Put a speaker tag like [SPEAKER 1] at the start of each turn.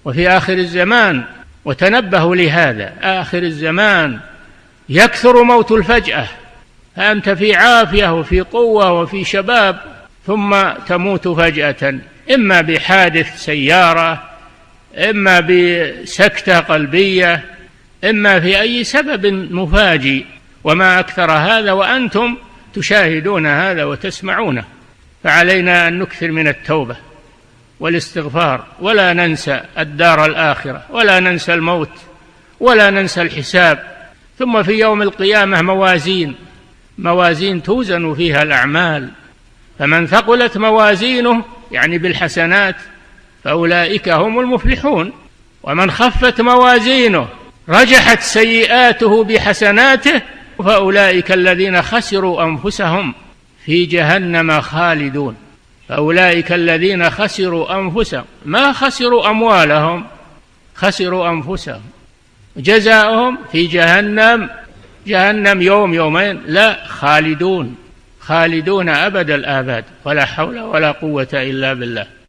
[SPEAKER 1] وفي آخر الزمان، وتنبهوا لهذا، آخر الزمان يكثر موت الفجأة، فأنت في عافية وفي قوة وفي شباب ثم تموت فجأة، إما بحادث سيارة، إما بسكتة قلبية، إما في أي سبب مفاجئ، وما أكثر هذا وأنتم تشاهدون هذا وتسمعونه. فعلينا أن نكثر من التوبة والاستغفار، ولا ننسى الدار الآخرة، ولا ننسى الموت، ولا ننسى الحساب. ثم في يوم القيامة موازين توزن فيها الأعمال، فمن ثقلت موازينه يعني بالحسنات فأولئك هم المفلحون، ومن خفت موازينه رجحت سيئاته بحسناته فأولئك الذين خسروا أنفسهم في جهنم خالدون. فأولئك الذين خسروا أنفسهم، ما خسروا أموالهم، خسروا أنفسهم. جزاؤهم في جهنم يوم يومين، لا، خالدون أبد الآباد، ولا حول ولا قوة إلا بالله.